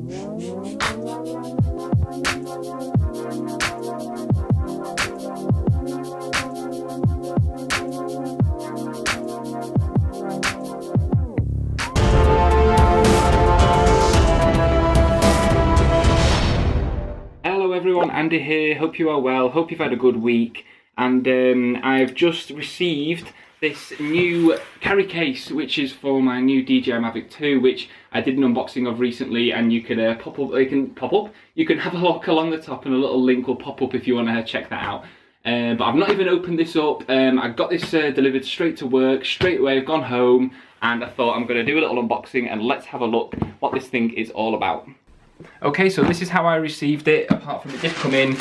Hello everyone, Andy here, hope you are well, hope you've had a good week, and I've just received this new carry case which is for my new DJI Mavic 2, which I did an unboxing of recently, and you can you can have a look along the top and a little link will pop up if you want to check that out. But I've not even opened this up. I got this delivered straight to work, straight away. I've gone home and I thought I'm going to do a little unboxing and let's have a look what this thing is all about. Okay, so this is how I received it. Apart from it did come in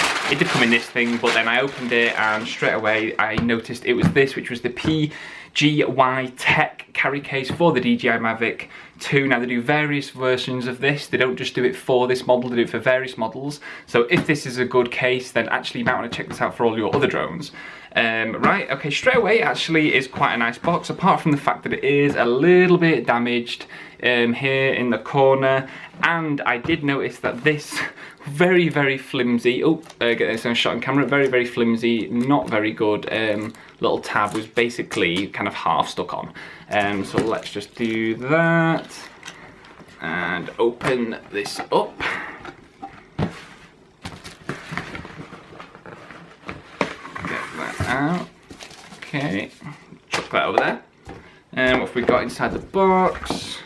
this thing, but then I opened it and straight away I noticed it was this, which was the PGY Tech carry case for the DJI Mavic 2. Now they do various versions of this. They don't just do it for this model, they do it for various models. So if this is a good case, then actually you might want to check this out for all your other drones. Right, okay, straight away it actually is quite a nice box, apart from the fact that it is a little bit damaged here in the corner, and I did notice that this very, very flimsy, get this on shot on camera, very, very flimsy, not very good little tab was basically kind of half stuck on. So let's just do that and open this up. Out. Okay, chuck that over there. What have we got inside the box?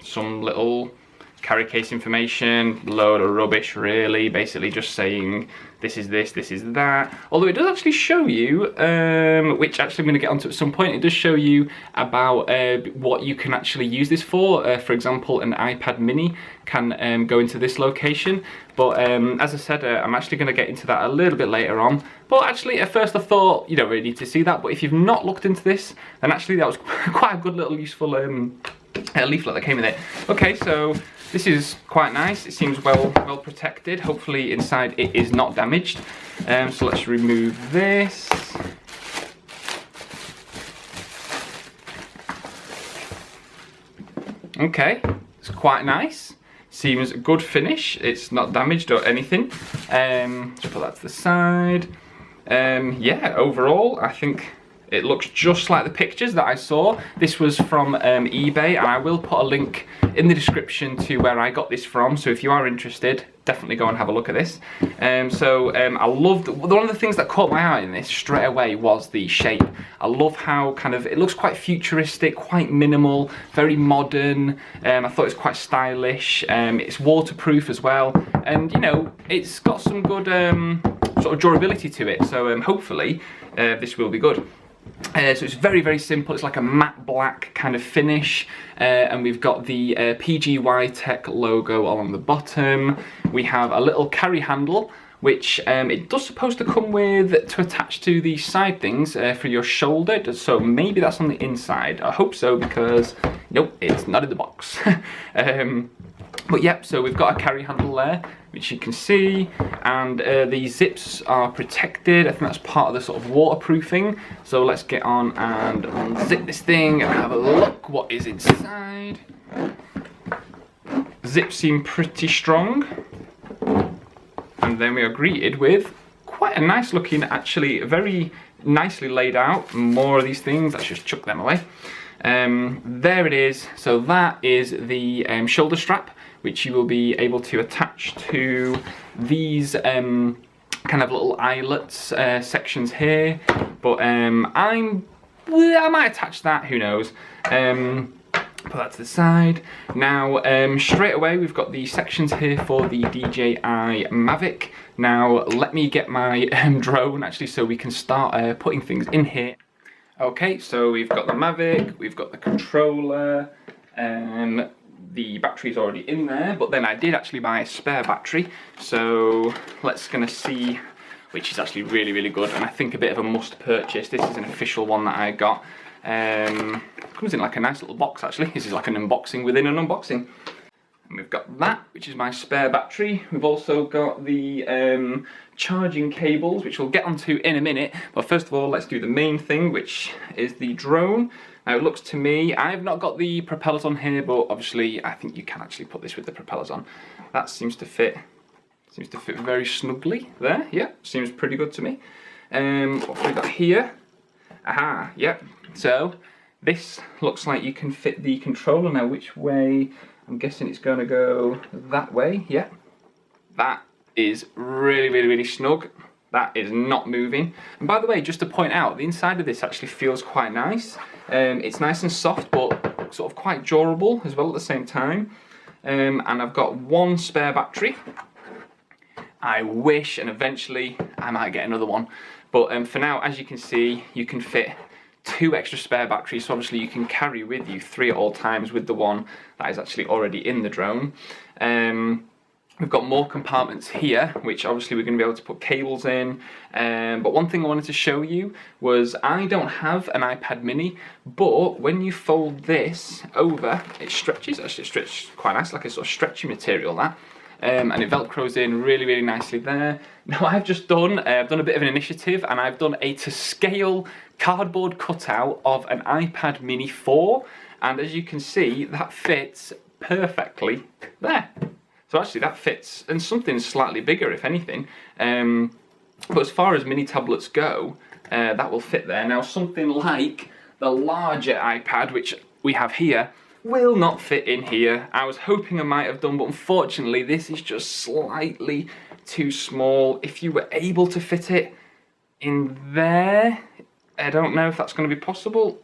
Some little carry case information, load of rubbish really, basically just saying this is this, this is that. Although it does actually show you, which actually I'm going to get onto at some point, it does show you about what you can actually use this for. For example, an iPad mini can go into this location. But as I said, I'm actually going to get into that a little bit later on. But actually, at first I thought, you don't really need to see that. But if you've not looked into this, then actually that was quite a good little useful leaflet that came with it. Okay, so this is quite nice. It seems well protected. Hopefully inside it is not damaged. So let's remove this. Okay, it's quite nice. Seems a good finish. It's not damaged or anything. Let's put that to the side. Yeah, overall, I think it looks just like the pictures that I saw. This was from eBay, and I will put a link in the description to where I got this from. So if you are interested, definitely go and have a look at this. I loved, one of the things that caught my eye in this straight away was the shape. I love how kind of, it looks quite futuristic, quite minimal, very modern. I thought it was quite stylish. It's waterproof as well. And you know, it's got some good sort of durability to it. So hopefully this will be good. So it's very, very simple. It's like a matte black kind of finish, and we've got the PGY Tech logo along the bottom. We have a little carry handle, which it does supposed to come with to attach to the side things for your shoulder. So maybe that's on the inside. I hope so, because nope, it's not in the box. But yep, so we've got a carry handle there, which you can see, and the zips are protected. I think that's part of the sort of waterproofing. So let's get on and unzip this thing and have a look what is inside. Zips seem pretty strong. And then we are greeted with quite a nice looking, actually very nicely laid out, more of these things. Let's just chuck them away. There it is. So that is the shoulder strap, which you will be able to attach to these kind of little eyelets sections here. But I might attach that, who knows. Put that to the side. Now, straight away, we've got the sections here for the DJI Mavic. Now, let me get my drone, actually, so we can start putting things in here. Okay, so we've got the Mavic, we've got the controller, the battery's already in there, but then I did actually buy a spare battery, so let's gonna see, which is actually really, really good, and I think a bit of a must purchase. This is an official one that I got. Comes in like a nice little box, actually. This is like an unboxing within an unboxing. And we've got that, which is my spare battery. We've also got the charging cables, which we'll get onto in a minute. But first of all, let's do the main thing, which is the drone. Now it looks to me, I've not got the propellers on here, but obviously I think you can actually put this with the propellers on. That seems to fit very snugly there. Yeah, seems pretty good to me. What have we got here? Aha, yep. So this looks like you can fit the controller. Now which way? I'm guessing it's going to go that way. Yeah, that is really snug. That is not moving. And by the way, just to point out, the inside of this actually feels quite nice. It's nice and soft, but sort of quite durable as well at the same time. And I've got one spare battery. I wish, and eventually I might get another one. But for now, as you can see, you can fit 2 extra spare batteries, so obviously you can carry with you 3 at all times with the one that is actually already in the drone. We've got more compartments here, which obviously we're going to be able to put cables in. But one thing I wanted to show you was I don't have an iPad mini, but when you fold this over, it stretches. Actually, it stretches quite nice, like a sort of stretchy material, that. And it velcros in really nicely there. Now I've done a bit of an initiative, and I've done a to scale cardboard cutout of an iPad mini 4, and as you can see, that fits perfectly there. So actually that fits, and something slightly bigger if anything. But as far as mini tablets go, that will fit there. Now something like the larger iPad, which we have here, will not fit in here. I was hoping I might have done, but unfortunately this is just slightly too small. If you were able to fit it in there, I don't know if that's going to be possible.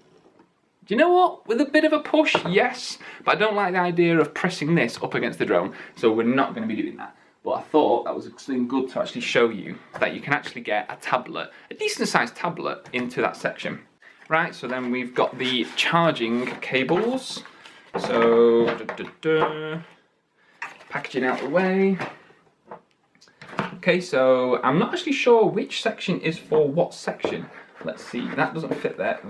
Do you know what? With a bit of a push, yes, but I don't like the idea of pressing this up against the drone, so we're not going to be doing that. But I thought that was something good to actually show you, that you can actually get a tablet, a decent sized tablet, into that section. Right, so then we've got the charging cables. So, packaging out the way. Okay, so I'm not actually sure which section is for what section. Let's see, that doesn't fit there.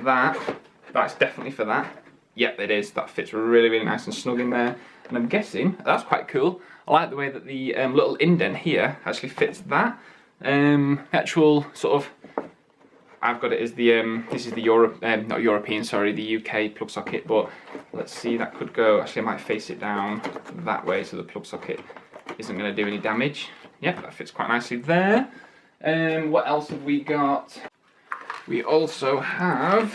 That's definitely for that. Yep, it is. That fits really nice and snug in there. And I'm guessing, that's quite cool. I like the way that the little indent here actually fits that. Actual sort of, I've got it as the, this is the not European, sorry, the UK plug socket, but let's see, that could go, actually I might face it down that way so the plug socket isn't going to do any damage. Yep, that fits quite nicely there. What else have we got? We also have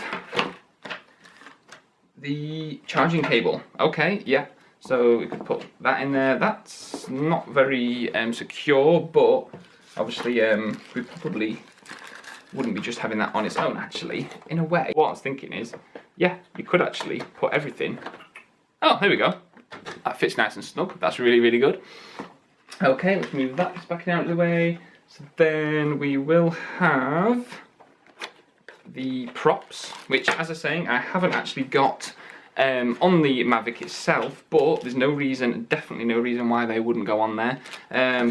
the charging cable. Okay, yeah, so we could put that in there. That's not very secure, but obviously we probably wouldn't be just having that on its own, actually. In a way, what I was thinking is, yeah, you could actually put everything. Oh, there we go. That fits nice and snug. That's really good. Okay, let's move that back out of the way. So then we will have the props, which, as I was saying, I haven't actually got on the Mavic itself, but there's no reason, definitely no reason why they wouldn't go on there.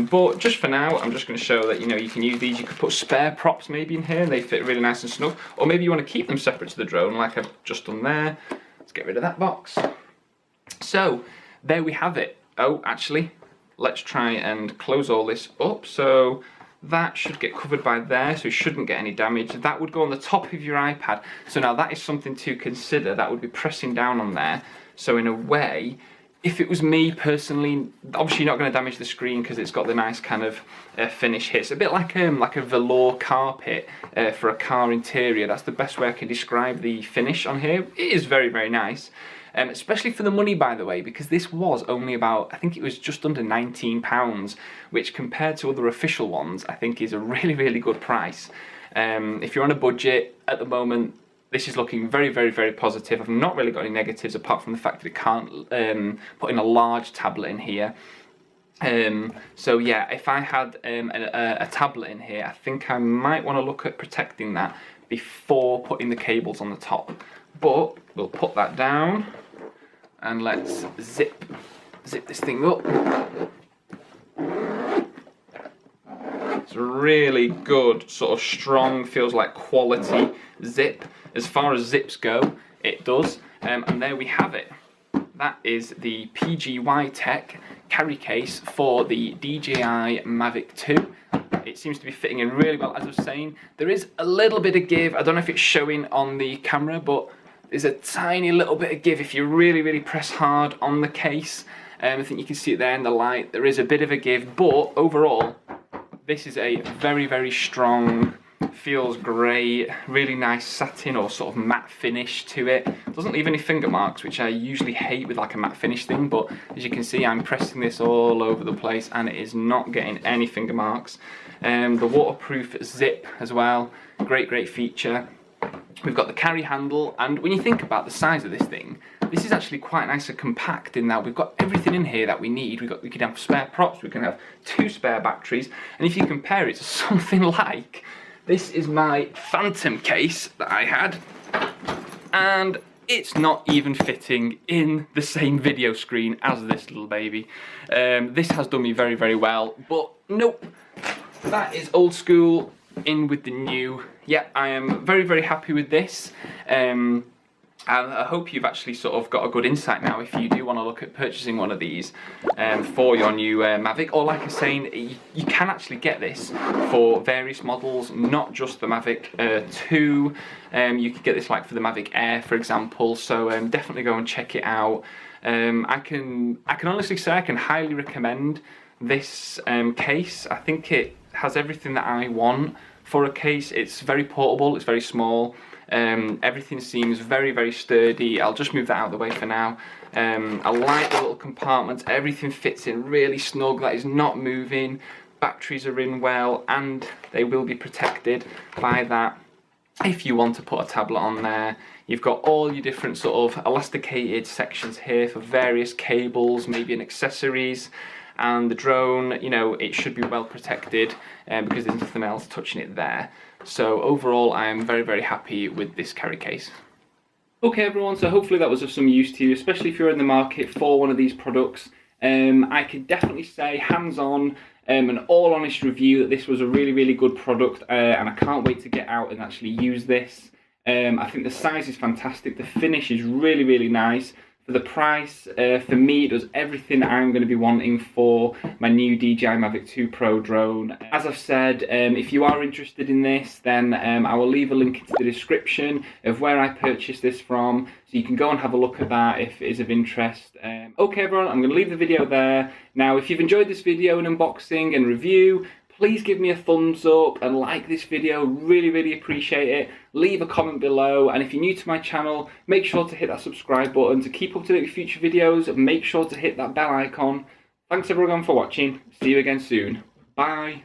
But just for now, I'm just going to show that, you know, you can use these. You could put spare props maybe in here, and they fit really nice and snug. Or maybe you want to keep them separate to the drone, like I've just done there. Let's get rid of that box. So, there we have it. Oh, actually, let's try and close all this up. So that should get covered by there, so it shouldn't get any damage. That would go on the top of your iPad. So now that is something to consider. That would be pressing down on there. So in a way, if it was me personally, obviously you're not going to damage the screen because it's got the nice kind of finish here. It's a bit like a velour carpet for a car interior. That's the best way I can describe the finish on here. It is very nice. Especially for the money, by the way, because this was only about, I think it was just under £19, which compared to other official ones, I think is a really good price. If you're on a budget at the moment, this is looking very positive. I've not really got any negatives apart from the fact that it can't put in a large tablet in here. So yeah, if I had a tablet in here, I think I might want to look at protecting that before putting the cables on the top. But we'll put that down and let's zip this thing up. It's a really good, sort of strong, feels like quality zip. As far as zips go, it does. And there we have it. That is the PGY Tech carry case for the DJI Mavic 2. It seems to be fitting in really well. As I was saying, there is a little bit of give. I don't know if it's showing on the camera, but There's a tiny little bit of give if you really press hard on the case. I think you can see it there in the light. There is a bit of a give, but overall, this is a very strong, feels great, really nice satin or sort of matte finish to it. Doesn't leave any finger marks, which I usually hate with like a matte finish thing, but as you can see, I'm pressing this all over the place and it is not getting any finger marks. The waterproof zip as well, great feature. We've got the carry handle, and when you think about the size of this thing, this is actually quite nice and compact in that we've got everything in here that we need. We can have spare props, we can have 2 spare batteries, and if you compare it to something like, this is my Phantom case that I had, and it's not even fitting in the same video screen as this little baby. This has done me very well, but nope, that is old school in with the new. Yeah, I am very happy with this. And I hope you've actually sort of got a good insight now if you do want to look at purchasing one of these for your new Mavic. Or like I was saying, you can actually get this for various models, not just the Mavic 2. You could get this like for the Mavic Air, for example. So definitely go and check it out. I can honestly say I can highly recommend this case. I think it has everything that I want for a case. It's very portable, it's very small, everything seems very sturdy. I'll just move that out of the way for now. I like the little compartments, everything fits in really snug, that is not moving, batteries are in well, and they will be protected by that. If you want to put a tablet on there, you've got all your different sort of elasticated sections here for various cables, maybe and accessories. And the drone, you know, it should be well protected because there's nothing else touching it there. So overall, I am very happy with this carry case. Okay everyone, so hopefully that was of some use to you, especially if you're in the market for one of these products. I could definitely say hands-on, an all honest review that this was a really good product, and I can't wait to get out and actually use this. I think the size is fantastic, the finish is really nice. For the price, for me, it does everything I'm going to be wanting for my new DJI Mavic 2 Pro drone. As I've said, if you are interested in this, then I will leave a link into the description of where I purchased this from, so you can go and have a look at that if it is of interest. Okay everyone, I'm going to leave the video there. Now, if you've enjoyed this video and unboxing and review, please give me a thumbs up and like this video, really appreciate it. Leave a comment below, and if you're new to my channel, make sure to hit that subscribe button to keep up to date with future videos. Make sure to hit that bell icon. Thanks everyone for watching, see you again soon. Bye.